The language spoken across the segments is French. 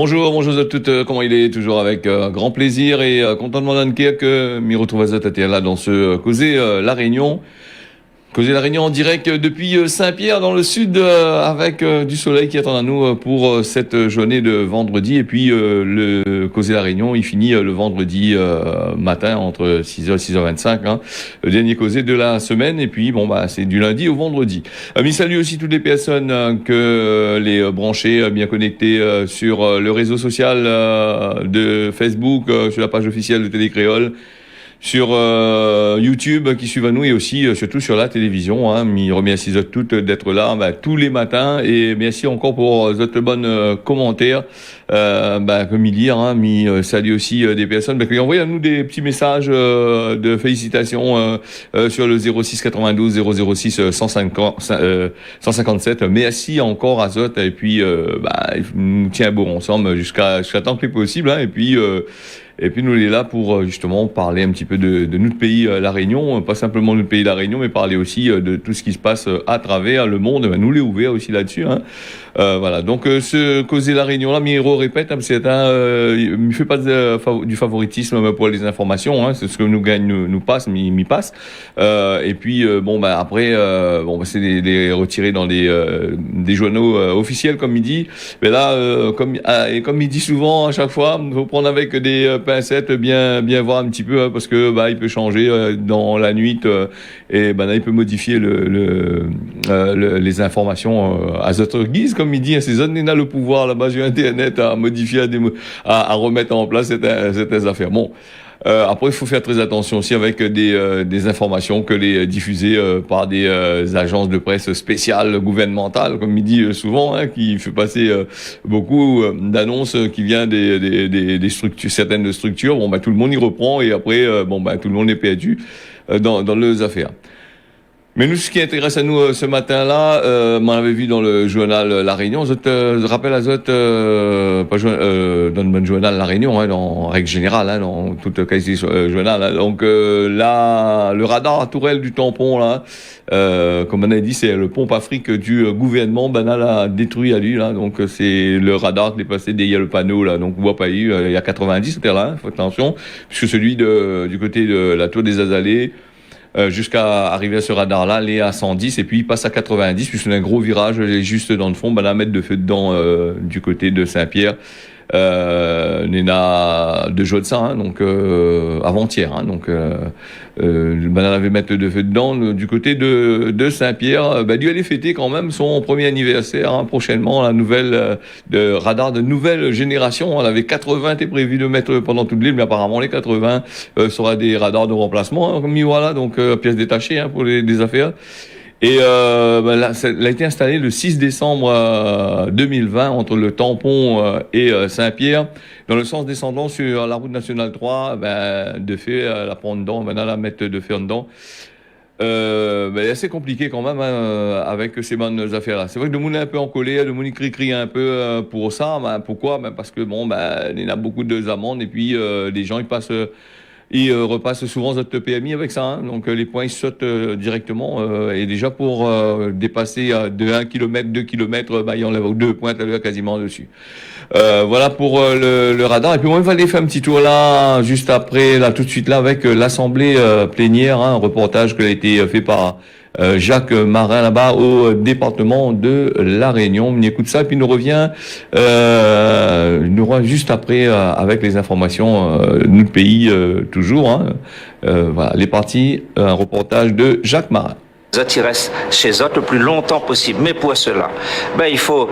Bonjour à toutes, comment il est? Toujours avec grand plaisir et content de m'en donner que m'y retrouve à Zotatia là dans ce Causer La Réunion. Causer La Réunion en direct depuis Saint-Pierre dans le sud avec du soleil qui attend à nous pour cette journée de vendredi. Et puis le Causer La Réunion, il finit le vendredi matin entre 6h et 6h25, hein, le dernier Causer de la semaine. Et puis bon bah c'est du lundi au vendredi. Mais salut aussi toutes les personnes que les branchés bien connectés sur le réseau social de Facebook, sur la page officielle de Télé Créole, sur YouTube qui suivent à nous et aussi surtout sur la télévision. Hein. Je remercie toutes d'être là tous les matins et merci encore pour votre bonnes commentaires. Comme il dit, hein, salue aussi des personnes qui envoient à nous des petits messages de félicitations sur le 06 92 006 157. Merci encore à Zot et puis nous tient beau ensemble jusqu'à tant que possible. Hein, et puis nous, on est là pour justement parler un petit peu de notre pays, La Réunion, pas simplement notre pays, La Réunion, mais parler aussi de tout ce qui se passe à travers le monde. Nous les ouvert aussi là-dessus. Hein. Voilà. Donc ce Causer La Réunion là, Miro répète, c'est il fait pas du favoritisme pour les informations. Hein. C'est ce que nous gagne, nous passe, m'y passe. Et puis après, c'est les retirer dans des journaux officiels comme il dit. Mais là, comme il dit souvent à chaque fois, il faut prendre avec des pincettes, bien voir un petit peu, hein, parce que il peut changer dans la nuit et là, il peut modifier les informations à votre guise, comme il dit. Hein, ces zones, il a le pouvoir là-bas sur Internet à modifier, à remettre en place certaines affaires. Bon. Après, il faut faire très attention aussi avec des informations que les diffusées par des agences de presse spéciales gouvernementales, comme il dit souvent, hein, qui fait passer beaucoup d'annonces qui viennent des structures, certaines structures. Tout le monde y reprend et après, tout le monde est perdu dans leurs affaires. Mais nous, ce qui intéresse à nous ce matin-là, on avait vu dans le journal La Réunion, je rappelle à Zot, dans le journal La Réunion, hein, en règle générale, hein, dans toute quasi journal. Hein. Donc là, le radar à Tourelle du tampon, là, comme on a dit, c'est le pompe Afrique du gouvernement, a détruit à lui, là. Donc c'est le radar qui est passé derrière le panneau, là. Donc on voit pas il y a 90, c'était là, hein, faut attention, puisque celui du côté de la tour des Azalées, jusqu'à arriver à ce radar-là, il est à 110 et puis il passe à 90 puisqu'il y a un gros virage juste dans le fond, à mettre de feu dedans du côté de Saint-Pierre. On a 2 jours de ça, hein, donc avant-hier, hein, donc on avait mettre de feu dedans du côté de Saint-Pierre. Dû aller fêter quand même son premier anniversaire, hein, prochainement, la nouvelle de radar de nouvelle génération. On avait 80 été prévu de mettre pendant toute l'île, mais apparemment les 80 sera des radars de remplacement, hein, comme voilà, donc pièces détachées, hein, pour des affaires. Et là, ça a été installé le 6 décembre 2020 entre le tampon et Saint-Pierre, dans le sens descendant sur la route nationale 3, de fait la prendre dedans, la mettre de faire dedans. C'est assez compliqué quand même, hein, avec ces bonnes affaires-là. C'est vrai que le monde est un peu en colère, le monde crie un peu pour ça. Pourquoi? Parce que il y a beaucoup d'amendes et puis les gens ils repassent souvent notre PMI avec ça, hein. Donc les points ils sautent directement et déjà pour dépasser de 1 km, 2 km, il y en a 2 points à l'heure quasiment dessus. Voilà pour le radar. Et puis on va aller faire un petit tour là, juste après, là tout de suite là, avec l'assemblée plénière, hein, un reportage qui a été fait par Jacques Marin là-bas au département de La Réunion. On écoute ça et puis nous revient juste après avec les informations de notre pays toujours. Hein. Voilà, les parties, un reportage de Jacques Marin. Ils restent chez eux le plus longtemps possible. Mais pour cela, il faut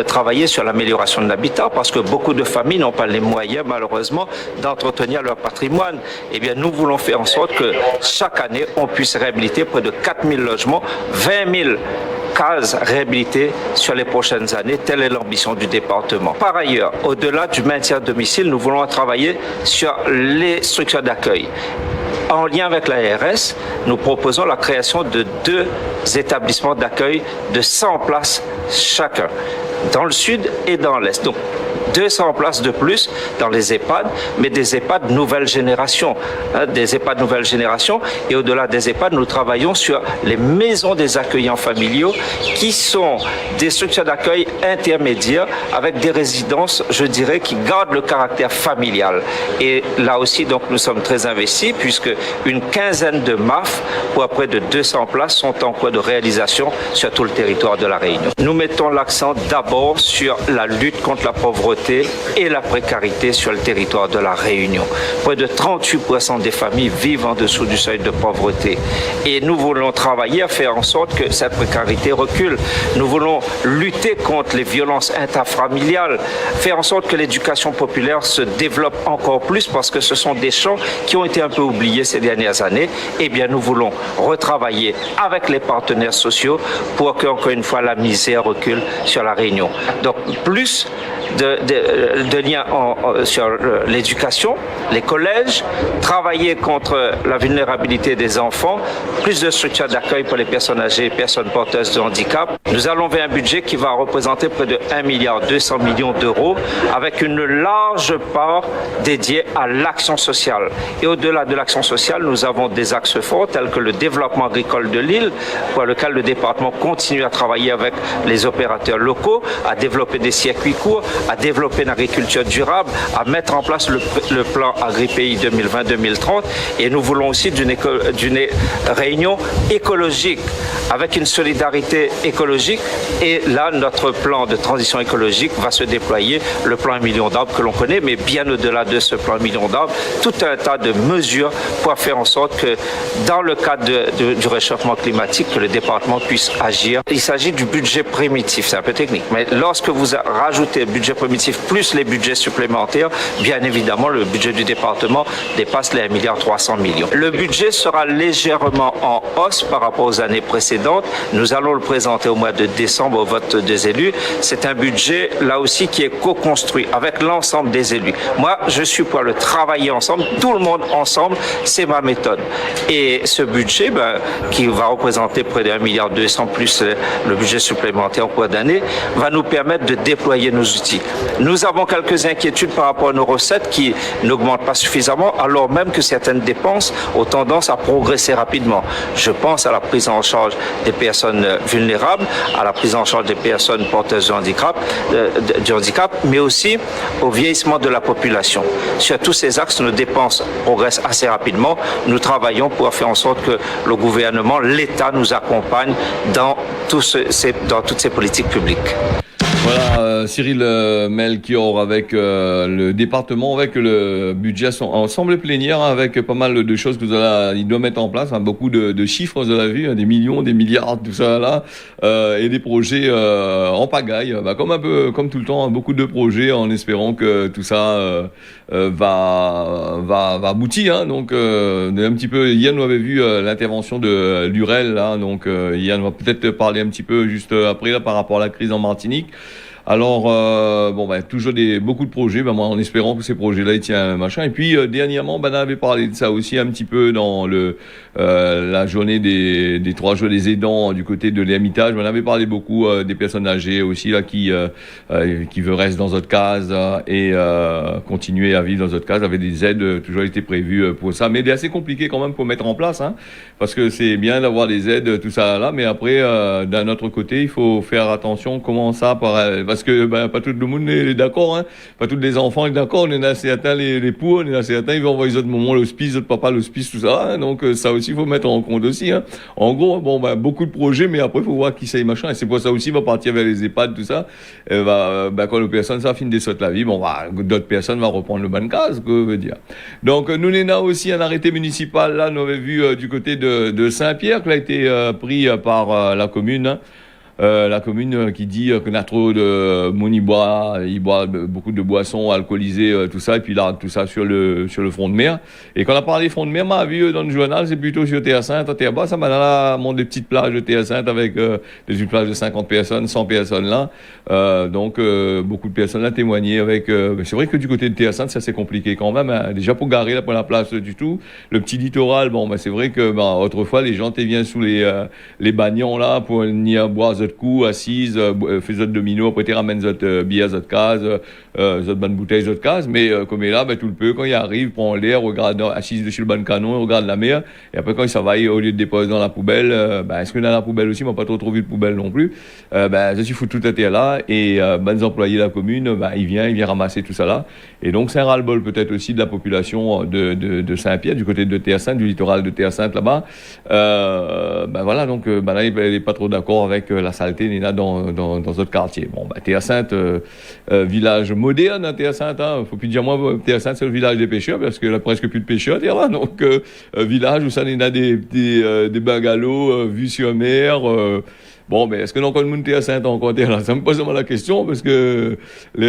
travailler sur l'amélioration de l'habitat parce que beaucoup de familles n'ont pas les moyens, malheureusement, d'entretenir leur patrimoine. Eh bien, nous voulons faire en sorte que chaque année, on puisse réhabiliter près de 4000 logements, 20 000 cases réhabilitées sur les prochaines années. Telle est l'ambition du département. Par ailleurs, au-delà du maintien à domicile, nous voulons travailler sur les structures d'accueil. En lien avec l'ARS, nous proposons la création de 2 établissements d'accueil de 100 places chacun, dans le sud et dans l'est. Donc, 200 places de plus dans les EHPAD, mais des EHPAD nouvelle génération. Des EHPAD nouvelle génération. Et au-delà des EHPAD, nous travaillons sur les maisons des accueillants familiaux qui sont des structures d'accueil intermédiaires avec des résidences, je dirais, qui gardent le caractère familial. Et là aussi, donc, nous sommes très investis puisque une quinzaine de MAF pour près de 200 places sont en cours de réalisation sur tout le territoire de la Réunion. Nous mettons l'accent d'abord sur la lutte contre la pauvreté et la précarité sur le territoire de la Réunion. Près de 38% des familles vivent en dessous du seuil de pauvreté. Et nous voulons travailler à faire en sorte que cette précarité recule. Nous voulons lutter contre les violences intrafamiliales, faire en sorte que l'éducation populaire se développe encore plus parce que ce sont des champs qui ont été un peu oubliés ces dernières années. Eh bien, nous voulons retravailler avec les partenaires sociaux pour qu'encore une fois la misère recule sur la Réunion. Donc, plus de liens sur l'éducation, les collèges, travailler contre la vulnérabilité des enfants, plus de structures d'accueil pour les personnes âgées et personnes porteuses de handicap. Nous allons vers un budget qui va représenter près de 1,2 milliard d'euros avec une large part dédiée à l'action sociale. Et au-delà de l'action sociale, nous avons des axes forts tels que le développement agricole de l'île, pour lequel le département continue à travailler avec les opérateurs locaux, à développer des circuits courts, à développer une agriculture durable, à mettre en place le plan AgriPéi 2020-2030. Et nous voulons aussi d'une réunion écologique avec une solidarité écologique. Et là, notre plan de transition écologique va se déployer, le plan 1 million d'arbres que l'on connaît, mais bien au-delà de ce plan 1 million d'arbres, tout un tas de mesures pour faire en sorte que dans le cadre du réchauffement climatique, que le département puisse agir. Il s'agit du budget primitif, c'est un peu technique, mais lorsque vous rajoutez le budget primitif plus les budgets supplémentaires, bien évidemment, le budget du département dépasse les 1,3 milliard. Le budget sera légèrement en hausse par rapport aux années précédentes. Nous allons le présenter au mois de décembre au vote des élus. C'est un budget, là aussi, qui est co-construit avec l'ensemble des élus. Moi, je suis pour le travailler ensemble, tout le monde ensemble, c'est ma méthode. Et ce budget, qui va représenter près de 1,2 milliard plus le budget supplémentaire en cours d'année, va nous permettre de déployer nos outils. Nous avons quelques inquiétudes par rapport à nos recettes qui n'augmentent pas suffisamment, alors même que certaines dépenses ont tendance à progresser rapidement. Je pense à la prise en charge des personnes vulnérables, à la prise en charge des personnes porteuses du handicap, mais aussi au vieillissement de la population. Sur tous ces axes, nos dépenses progressent assez rapidement. Nous travaillons pour faire en sorte que le gouvernement, l'État nous accompagne dans toutes ces politiques publiques. Voilà, Cyril Melchior avec le département, avec le budget ensemble plénière, avec pas mal de choses que il doit mettre en place, beaucoup de chiffres, vous avez vu, des millions, des milliards, tout ça là, et des projets en pagaille, comme tout le temps, beaucoup de projets en espérant que tout ça va aboutir. Donc un petit peu, Yann avait vu l'intervention de l'UREL là, donc Yann va peut-être parler un petit peu juste après là, par rapport à la crise en Martinique. Alors, toujours beaucoup de projets, moi, en espérant que ces projets-là, ils tiennent machin. Et puis, dernièrement, on avait parlé de ça aussi un petit peu dans la journée des 3 jours des aidants du côté de l'Hermitage. On avait parlé beaucoup des personnes âgées aussi, là, qui veulent rester dans notre case et continuer à vivre dans notre case, avec des aides toujours été prévues pour ça. Mais c'est assez compliqué quand même pour mettre en place, parce que c'est bien d'avoir des aides, tout ça là, mais après, d'un autre côté, il faut faire attention comment ça parce que pas tout le monde est d'accord, pas tous les enfants sont d'accord, on en a certains les pour, on en a certains ils vont envoyer les autres moments l'hospice, autres papa l'hospice, tout ça, donc ça aussi il faut mettre en compte aussi. En gros, beaucoup de projets, mais après il faut voir qui c'est machin, et c'est pour ça aussi il va partir vers les EHPAD, tout ça, quand les personnes ça finit de sauter la vie, d'autres personnes vont reprendre le ban de case, que veut dire. Donc nous on a aussi un arrêté municipal là, nous avons vu du côté de Saint-Pierre qui a été pris par la commune. La commune qui dit qu'on a trop de monde, il boit beaucoup de boissons alcoolisées, tout ça, et puis là, tout ça sur le front de mer. Et quand on a parlé front de mer, m'a vu dans le journal, c'est plutôt sur Terre-Sainte, à Terre-Bas, ça m'a dans la monde des petites plages de Terre-Sainte avec des plages de 50 personnes, 100 personnes là. Donc beaucoup de personnes ont témoigné avec. C'est vrai que du côté de Terre-Sainte, ça c'est compliqué quand même. Déjà pour garer là pour la place du tout, le petit littoral, c'est vrai que autrefois les gens viennent sous les bagnons là pour venir boire autres coups, assises, fais autres dominos, après tu ramènes autres billets, autres cases, autres bonnes bouteilles, autres cases, mais comme il est là, ben, tout le peu, quand il arrive, prend l'air, regarde, assise dessus le ban canon, il regarde la mer, et après quand il s'en va, au lieu de déposer dans la poubelle, est-ce que dans la poubelle aussi, moi pas trop vu de poubelle non plus, ça il faut tout à terre là, et les employés de la commune, il vient ramasser tout ça là, et donc c'est un ras-le-bol peut-être aussi de la population de Saint-Pierre, du côté de Terre-Sainte, du littoral de Terre-Sainte là-bas, voilà, donc là il n'est pas trop d'accord avec la saleté ni là dans d'autres quartiers. Bon, Terre-Sainte, village moderne, hein, Terre-Sainte, faut plus dire moi, Terre-Sainte c'est le village des pêcheurs parce qu'il y a presque plus de pêcheurs, là, donc village où ça il y a des bungalows vus sur mer. Bon, mais est-ce que dans le monde Terre-Sainte encore là? Ça me pose vraiment la question parce que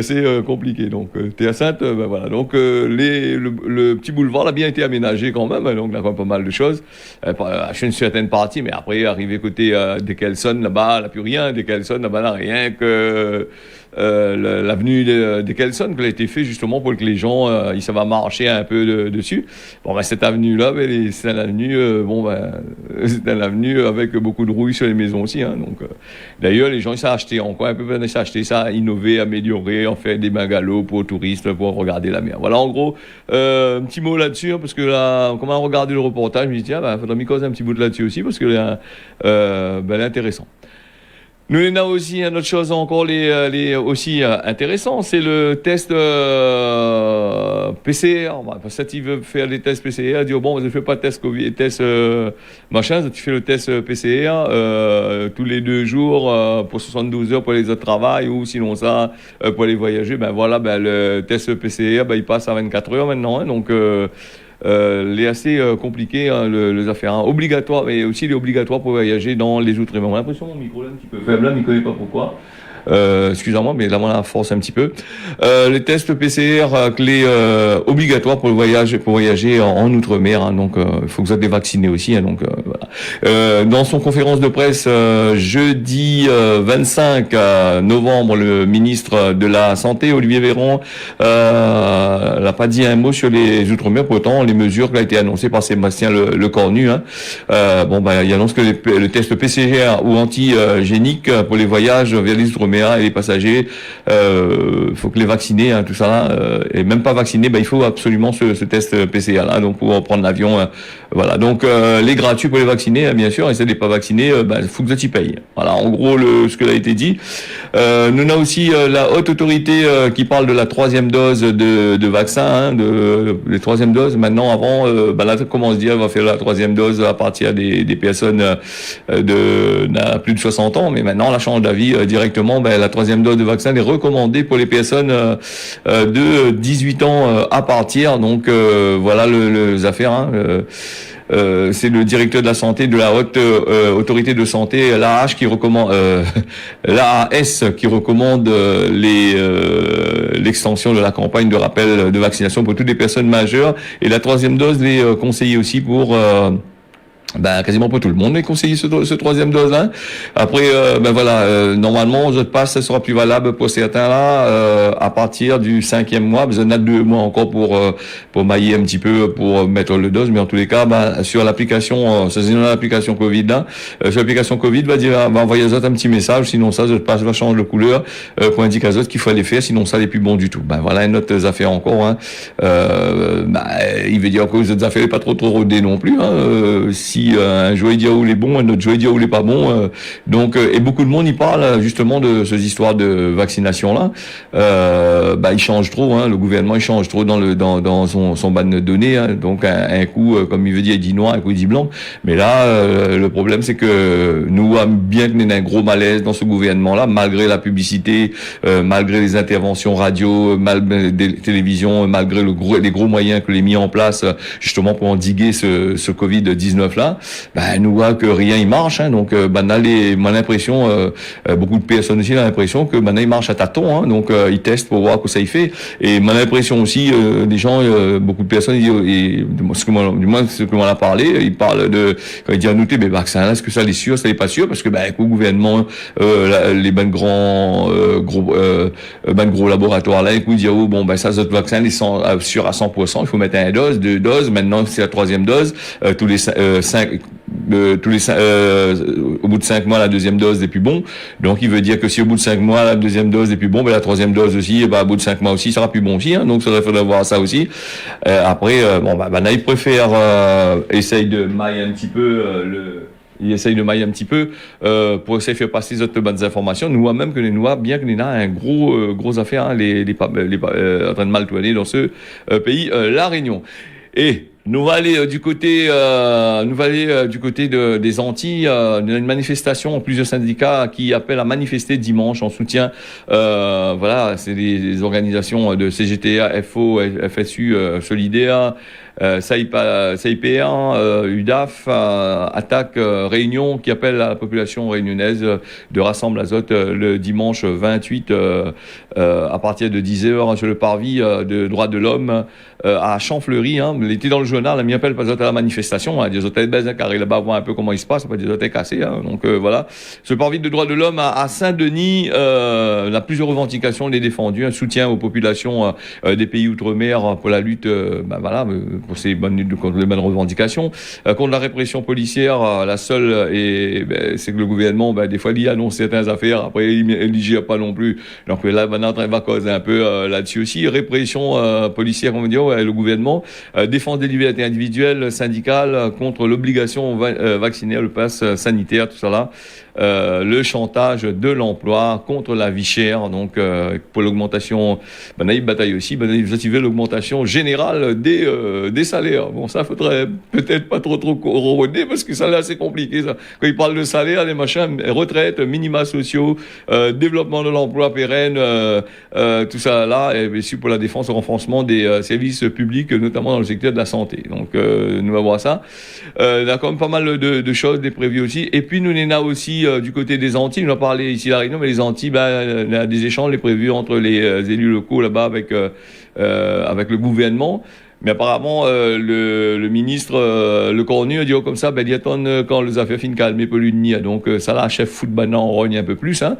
c'est compliqué. Donc Terre-Sainte, voilà. Donc le petit boulevard a bien été aménagé quand même. Donc il y a quand même pas mal de choses. Une certaine partie, mais après arrivé côté Dekelson là-bas, là plus rien. Dekelson là-bas, là rien que l'avenue Dekelson qui a été fait justement pour que les gens ils savent marcher un peu dessus. Bon, cette avenue-là, c'est une avenue c'est une avenue avec beaucoup de rouille sur les maisons aussi. Hein, donc d'ailleurs les gens ils savent acheter encore un peu, ils savent acheter ça, innover, améliorer, en faire des bungalows pour touristes pour regarder la mer. Voilà en gros un petit mot là-dessus hein, parce que là comment on regardait le reportage, je me dis tiens faudrait m'y causer un petit bout de là-dessus aussi parce que c'est intéressant. Nous, on a aussi une autre chose encore aussi intéressant, c'est le test PCR. Parce que si tu veux faire des tests PCR, tu dis bon, je ne fais pas de test Covid, test machin, tu fais le test PCR tous les 2 jours pour 72 heures pour les autres travails ou sinon ça pour les voyager. Le test PCR, il passe à 24 heures maintenant. Hein, donc les assez compliqué hein, les affaires hein, obligatoire et aussi les obligatoires pour voyager dans les outre-mer. J'ai l'impression que mon micro est un petit peu faible là, mais je ne connais pas pourquoi. Excusez-moi, mais là, on la force un petit peu. Les tests PCR clés obligatoires pour voyager en outre-mer. Hein, donc, il faut que vous soyez vaccinés aussi. Hein, donc, voilà. Dans son conférence de presse jeudi 25 novembre, le ministre de la Santé, Olivier Véran, n'a pas dit un mot sur les outre-mer. Pourtant, les mesures qui ont été annoncées par Sébastien Lecornu. Hein, il annonce que le test PCR ou antigénique pour les voyages vers les outre-mer et les passagers, faut que les vacciner, hein, tout ça, et même pas vaccinés, il faut absolument ce test PCR là, donc pour prendre l'avion, voilà. Donc les gratuits pour les vacciner, bien sûr, et ceux qui pas vaccinés, faut que tu payes. Voilà, en gros ce que a été dit. Nous avons aussi la haute autorité qui parle de la 3e dose de vaccin, hein, les 3e doses. Maintenant, avant, là, comment se dit, on va faire la 3e dose à partir des personnes de plus de 60 ans, mais maintenant, on change d'avis directement. La 3e dose de vaccin est recommandée pour les personnes de 18 ans à partir. Donc voilà les affaires. Hein, c'est le directeur de la santé de la haute autorité de santé, l'AH qui recommande, l'AAS qui recommande l'extension de la campagne de rappel de vaccination pour toutes les personnes majeures. Et la 3e dose est conseillée aussi pour quasiment pas tout le monde est conseillé ce 3e dose là. Après normalement autres passes ça sera plus valable pour certains là à partir du 5e mois. Besoin de 2 mois encore pour mailler un petit peu pour mettre le dose, mais en tous les cas sur l'application l'application Covid là, sur l'application Covid va envoyer aux autres un petit message, sinon ça autres passe va changer de couleur pour indiquer aux autres qu'il faut aller faire, sinon ça n'est plus bon du tout. Voilà une autre affaire encore hein. Il veut dire que les autres affaires n'est pas trop rodées non plus hein. Si un jouet dit où il est bon, un autre jouet dit où il est pas bon. Donc, et beaucoup de monde y parle justement de ces histoires de vaccination là. Il change trop, hein, le gouvernement il change trop dans son ban de données. Hein, donc un coup, comme il veut dire, il dit noir, un coup il dit blanc. Mais là, le problème c'est que nous bien qu'il y ait un gros malaise dans ce gouvernement là, malgré la publicité, malgré les interventions radio, malgré des télévisions, malgré les gros moyens que les mis en place justement pour endiguer ce Covid-19 là. Nous voit que rien il marche hein, donc mon impression beaucoup de personnes aussi ont l'impression que maintenant il marche à tâtons hein, donc ils testent pour voir que ça y fait et mon impression aussi des gens beaucoup de personnes du moins ce que m'en a parlé ils parlent de quand ils disent nous mais vaccin est-ce que ça est sûr ça n'est pas sûr parce que le gouvernement les gros laboratoires là ils disent ça ce vaccin ils sont sûrs à 100%, il faut mettre 1 dose 2 doses, maintenant c'est la 3e dose tous les 5 au bout de 5 mois la deuxième dose n'est plus bon. Donc il veut dire que si au bout de 5 mois la deuxième dose n'est plus bon, ben la troisième dose aussi, au bout de 5 mois aussi, ça sera plus bon aussi. Hein. Donc ça faudrait voir ça aussi. Après, il préfère essaye de mailler un petit peu il essaye de mailler un petit peu pour essayer de faire passer les autres bonnes informations. Nous même que nous bien que nous avons un gros affaire, hein, les en train de mal tourner dans ce pays, la Réunion. Et nous va aller du côté des Antilles. Il y a une manifestation, plusieurs syndicats qui appellent à manifester dimanche en soutien. C'est des organisations de CGTA, FO, FSU, Solidaire, SAIPA, UDAF, Attaque Réunion, qui appelle la population réunionnaise de rassembler Azote le dimanche 28 à partir de 10h sur le parvis de droits de l'homme à Champfleury. Hein. Il était dans le journal, il m'appelle pas à la manifestation, hein, des hôtels baisés, car il là-bas voir un peu comment il se passe, pas des hôtels cassés. Hein. Donc voilà, ce parvis de droits de l'homme à Saint-Denis, a plusieurs revendications, les défendues, un soutien aux populations des pays outre-mer pour la lutte, pour ces contre les bonnes revendications, contre la répression policière. La seule c'est que le gouvernement, des fois, il annonce certaines affaires, après il n'y gère pas non plus. Donc là, maintenant, on va causer un peu là-dessus aussi. Répression policière, on va dire, le gouvernement défend des libertés individuelles, syndicales, contre l'obligation vaccinaire, le pass sanitaire, tout ça là. Le chantage de l'emploi contre la vie chère, donc pour l'augmentation, il bataille aussi, il veut l'augmentation générale des salaires. Bon, ça faudrait peut-être pas trop corroder parce que ça là c'est compliqué ça. Quand il parle de salaire, les machins, retraite, minima sociaux, développement de l'emploi pérenne, tout ça là, et bien sûr pour la défense, le renforcement des services publics, notamment dans le secteur de la santé. Donc nous allons voir ça. Il y a quand même pas mal de choses, des prévues aussi. Et puis nous en a aussi du côté des Antilles, on a parlé ici à la Réunion, mais les Antilles, il y a des échanges prévus entre les élus locaux là-bas avec le gouvernement. Mais apparemment, le ministre, le Cornu, a dit comme ça, il attend quand les affaires finissent calmer pour l'UNI. Donc, ça là, chef foot, on rogne un peu plus, hein.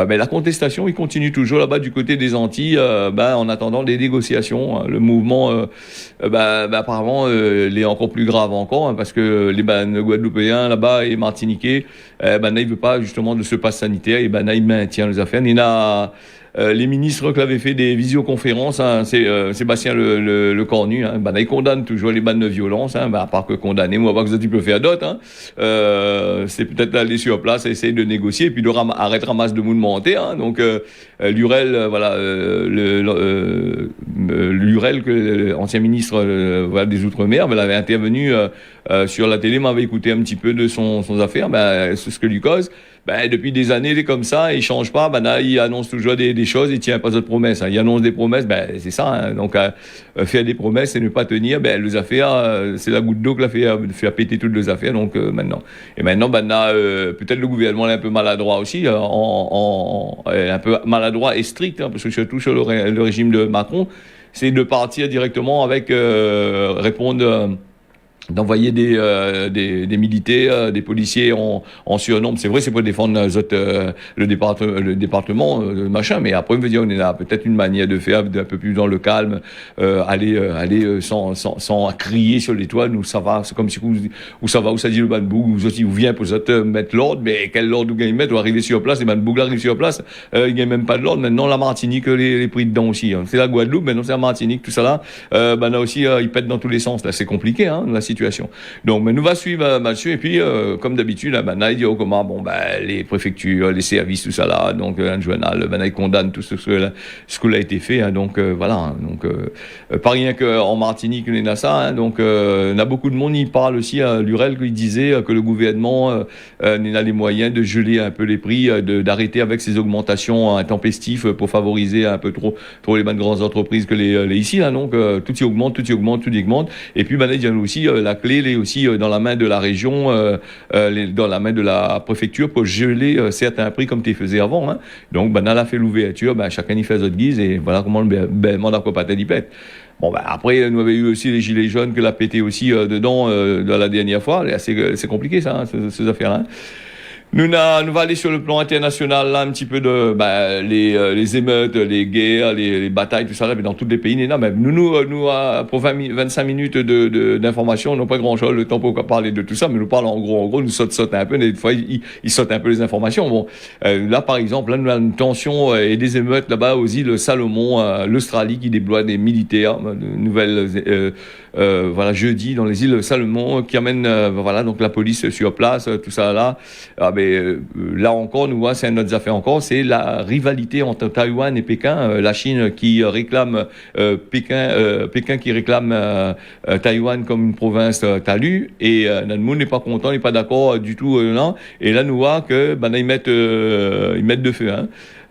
Mais la contestation, il continue toujours là-bas du côté des Antilles, en attendant des négociations. Hein. Le mouvement, apparemment, il est encore plus grave encore, hein, parce que les Guadeloupéens là-bas et Martiniquais, il veut pas justement de ce pass sanitaire, et il maintient les affaires. Il y a les ministres qui avaient fait des visioconférences, hein, c'est Sébastien le Cornu, hein, il condamne toujours les bandes de violence, hein, à part que condamner, moi pas que ça tu peux faire d'autres, hein, c'est peut-être d'aller sur place, essayer de négocier, et puis de arrêter ramasse de mouvement hein, donc Lurel, Lurel, que ancien ministre des Outre-mer, il avait intervenu sur la télé, m'avait écouté un petit peu de son affaire, c'est ce que lui cause. Depuis des années, il est comme ça, il change pas, il annonce toujours des choses, il tient pas d'autres promesses, hein. Il annonce des promesses, c'est ça, hein. Donc, faire des promesses et ne pas tenir, les affaires, c'est la goutte d'eau qui l'a fait péter toutes les affaires, donc, maintenant. Et maintenant, peut-être le gouvernement est un peu maladroit aussi, un peu maladroit et strict, hein, parce que surtout sur le régime de Macron, c'est de partir directement avec, répondre, d'envoyer des militaires, des policiers en surnombre. C'est vrai, c'est pour défendre le département, machin, mais après, on veut dire, on est là, peut-être une manière de faire un peu plus dans le calme, aller sans crier sur les toits, où ça va, c'est comme si où ça va, où ça dit le Banboug, où vient pour mettre l'ordre, mais quel ordre vous gagnez mettre, ou arriver sur place, les Banboug arrivent sur place, il n'y a même pas de l'ordre. Maintenant, la Martinique, les pris dedans aussi, hein. C'est la Guadeloupe, maintenant c'est la Martinique, tout ça là, là aussi, ils pètent dans tous les sens, là, c'est compliqué, hein, la situation. Donc, nous va suivre Mathieu, et puis, comme d'habitude, il dit, les préfectures, les services, tout ça là, donc, un journal, il condamne tout ce qui a été fait, hein, donc, voilà, hein, donc, pas rien qu'en Martinique, on a ça, hein, donc, on a beaucoup de monde, il parle aussi à Lurel, qui disait que le gouvernement, a les moyens de geler un peu les prix, d'arrêter avec ces augmentations intempestives pour favoriser un peu trop les bonnes grandes entreprises que les ici, là, donc, tout y augmente, et puis, il y a aussi, la clé est aussi dans la main de la région, dans la main de la préfecture pour geler certains prix comme tu faisais avant. Hein. Donc, on a fait l'ouverture, chacun y fait sa guise et voilà comment le mandat copatel y pète. Bon, après, nous avons eu aussi les gilets jaunes que l'a pété aussi dedans dans la dernière fois. C'est compliqué ça, ces affaires-là. Nous va aller sur le plan international, là, un petit peu de, les émeutes, les guerres, les batailles, tout ça, là, mais dans tous les pays, là, même nous, pour 25 minutes d'information, on n'a pas grand chose, le temps pour parler de tout ça, mais nous parlons en gros, nous saute un peu, des fois, ils sautent un peu les informations. Bon, là, par exemple, là, nous avons une tension et des émeutes là-bas aux îles Salomon, l'Australie qui déploie des militaires, de nouvelles, jeudi, dans les îles Salomon, qui amènent, donc la police sur place, tout ça, là. Là encore, nous c'est une autre affaire encore, c'est la rivalité entre Taïwan et Pékin. La Chine qui réclame Pékin qui réclame Taïwan comme une province talue, et Nanmoun n'est pas content, n'est pas d'accord du tout, non. Et là, nous voit que ils mettent de feu.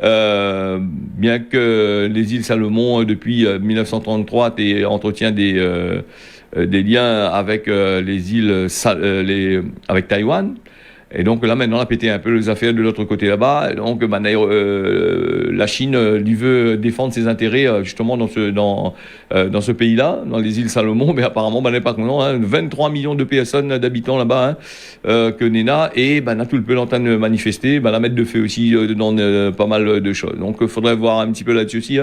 Bien que les îles Salomon depuis 1933 entretiennent des liens avec les îles avec Taïwan. Et donc là maintenant on a pété un peu les affaires de l'autre côté là-bas. Donc la Chine lui veut défendre ses intérêts justement dans ce pays-là, dans les îles Salomon, mais apparemment n'est pas content. 23 millions de personnes d'habitants là-bas que Nena, et a tout le peu l'entend manifester, la mettre de feu aussi dans pas mal de choses. Donc il faudrait voir un petit peu là-dessus aussi.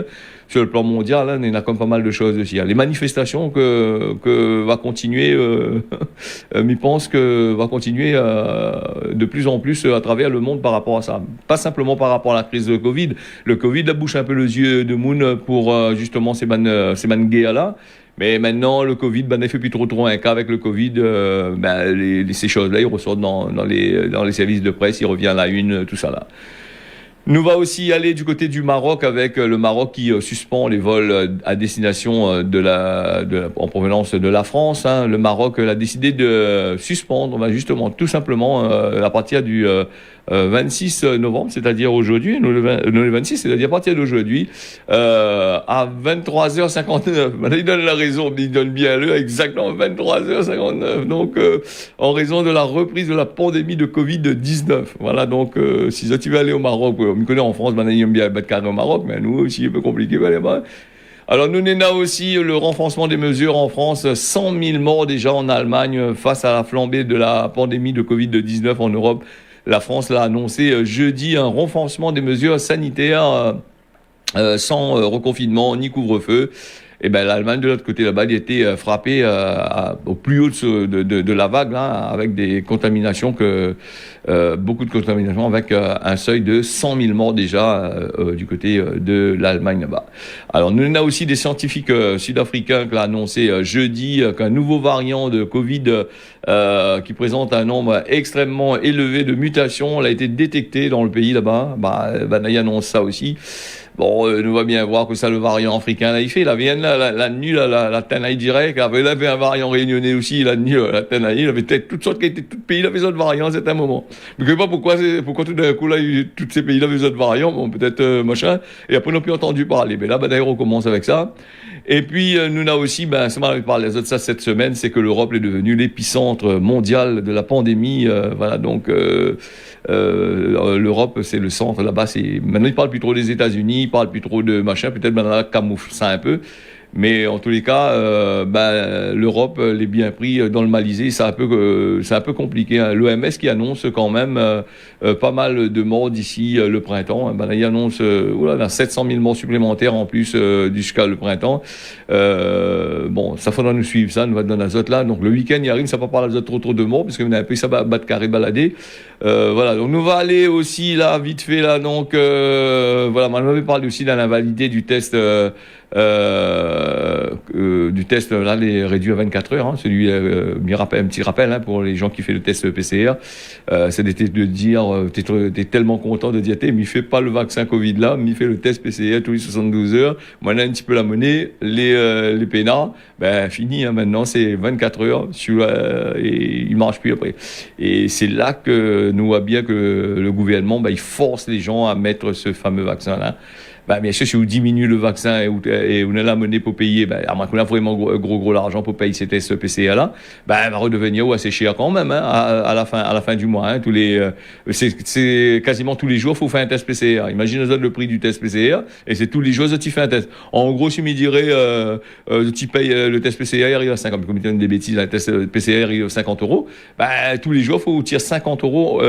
Sur le plan mondial, il y a comme pas mal de choses aussi. Les manifestations que va continuer, je pense que va continuer de plus en plus à travers le monde par rapport à ça. Pas simplement par rapport à la crise de Covid. Le Covid bouche un peu les yeux de Moon pour justement ces guerres-là. Mais maintenant, le Covid, ne fait plus trop un cas avec le Covid. Ces choses-là, ils ressortent dans les services de presse, ils reviennent à la une, tout ça là. Nous va aussi aller du côté du Maroc avec le Maroc qui suspend les vols à destination en provenance de la France. Le Maroc a décidé de suspendre, justement, tout simplement, à partir du 26 novembre, c'est-à-dire aujourd'hui, le 26, c'est-à-dire à partir d'aujourd'hui, à 23h59. Il donne la raison, il donne bien l'heure, exactement 23h59. Donc, en raison de la reprise de la pandémie de Covid-19. Voilà, donc, si tu veux aller au Maroc, on me connaît en France, il aime bien battre carré au Maroc, mais nous aussi, c'est un peu compliqué, Alors, nous avons aussi le renforcement des mesures en France. 100 000 morts déjà en Allemagne face à la flambée de la pandémie de Covid-19 en Europe. La France l'a annoncé jeudi, un renforcement des mesures sanitaires sans reconfinement ni couvre-feu. Et l'Allemagne de l'autre côté là-bas, il était frappée au plus haut de la vague, avec des contaminations beaucoup de contaminations, avec un seuil de 100 000 morts déjà du côté de l'Allemagne là-bas. Alors nous avons aussi des scientifiques sud-africains qui l'ont annoncé jeudi qu'un nouveau variant de Covid qui présente un nombre extrêmement élevé de mutations a été détecté dans le pays là-bas. Il annonce ça aussi. Bon, nous va bien voir que ça, le variant africain, là, il fait. La Vienne, la nuit, la Tanaï direct. Il avait un variant réunionnais aussi, la nuit, la Tanaï. Il avait peut-être toutes sortes qui étaient, tout pays, il avait d'autres variants à certains moments. Je ne sais pas pourquoi tout d'un coup, là, tous ces pays, là, avaient d'autres variants. Bon, peut-être, machin. Et après, on n'a plus entendu parler. Mais là, d'ailleurs, on commence avec ça. Et puis, nous, avons aussi, ça m'a parlé de ça cette semaine, c'est que l'Europe est devenue l'épicentre mondial de la pandémie. Voilà, donc, l'Europe, c'est le centre là-bas. Maintenant, ils parlent plus trop des États-Unis, ils parlent plus trop de machin. Peut-être maintenant, camoufle ça un peu. Mais en tous les cas, l'Europe l'est bien pris dans le Malisé. C'est un peu compliqué. L'OMS qui annonce quand même pas mal de morts d'ici le printemps. Il annonce 700 000 morts supplémentaires en plus jusqu'à le printemps. Ça faudra nous suivre ça. Nous va dans l'azote là. Donc le week-end il arrive, ça va pas parler trop de morts parce qu'on a un peu ça battre carré balader. Donc nous va aller aussi là vite fait là. Donc on avait parlé aussi de l'invalidité du test. Du test là, les réduit à 24 heures. Celui, un petit rappel pour les gens qui font le test PCR. C'est de dire, t'es tellement content de dire, mais il fait pas le vaccin Covid là, mais il fait le test PCR tous les 72 heures. Moi, on a un petit peu la monnaie, les pénards, fini. Maintenant, c'est 24 heures et il marche plus après. Et c'est là que nous voit bien que le gouvernement, il force les gens à mettre ce fameux vaccin là. bah, bien sûr, si vous diminuez le vaccin et vous ne l'amenez pour payer, bah, à moins qu'on a vraiment gros l'argent pour payer ces tests PCR là, bah, elle va redevenir assez cher quand même, hein, à la fin du mois, hein, c'est quasiment tous les jours, faut faire un test PCR. Imaginez le prix du test PCR, et c'est tous les jours, tu fais un test. En gros, si me dirais, tu payes le test PCR, il y a 50, comme tu des bêtises, un test PCR, il y a 50 euros, bah, tous les jours, faut tirer 50 euros,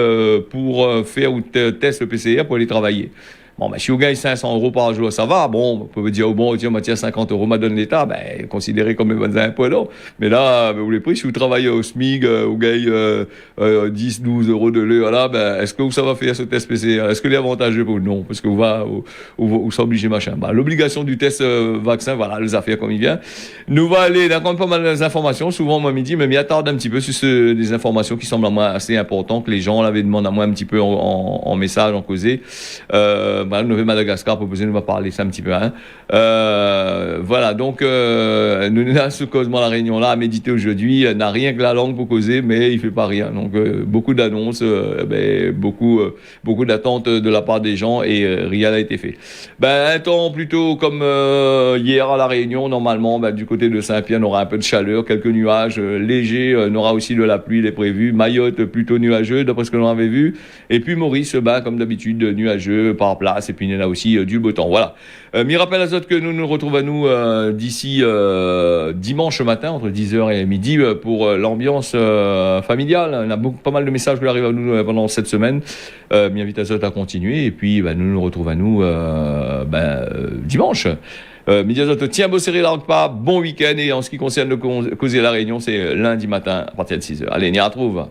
pour faire ou test PCR pour aller travailler. Bon, ben, si vous gagnez 500 euros par jour, ça va. Bon, vous pouvez dire, oh bon, tiens, tiens, 50 euros, m'a donné l'État, ben, considérez comme un impôt, non. Mais là, ben, vous les pris, si vous travaillez au SMIC, vous gagnez, 10, 12 euros de l'heure, là, ben, est-ce que ça va faire ce test PCR? Est-ce que les avantageux pour vous? Non, parce que vous sont obligés, machin. Ben, l'obligation du test, vaccin, voilà, les affaires comme il vient. Nous va aller, d'accord, pas mal d'informations, souvent, moi, midi, mais m'y attarde un petit peu sur des informations qui semblent à moi assez importantes, que les gens l'avaient demandé à moi un petit peu en message, en causé. Le Nouvelle-Madagascar proposé, nous va parler ça un petit peu, hein. Voilà, donc, nous, là, ce causement, la réunion là, à méditer aujourd'hui, n'a rien que la langue pour causer, mais il fait pas rien. Donc, beaucoup d'annonces, beaucoup d'attentes de la part des gens, et rien n'a été fait. Ben, un temps plutôt comme hier à la Réunion, normalement, ben, du côté de Saint-Pierre, on aura un peu de chaleur, quelques nuages légers, on aura aussi de la pluie, il est prévu. Mayotte, plutôt nuageux, d'après ce que l'on avait vu. Et puis Maurice, ben, comme d'habitude, nuageux par place. Et puis il y en a aussi du beau temps. Voilà. M'y rappelle Azote que nous nous retrouvons à nous d'ici dimanche matin entre 10h et midi pour l'ambiance familiale. On a pas mal de messages qui arrivent à nous pendant cette semaine. M'y invite Azote à continuer. Et puis nous nous retrouvons à nous dimanche. Midi Azote, tiens, beau serré, largue pas, bon week-end. Et en ce qui concerne le causer la Réunion, c'est lundi matin à partir de 6h. Allez, on y retrouve.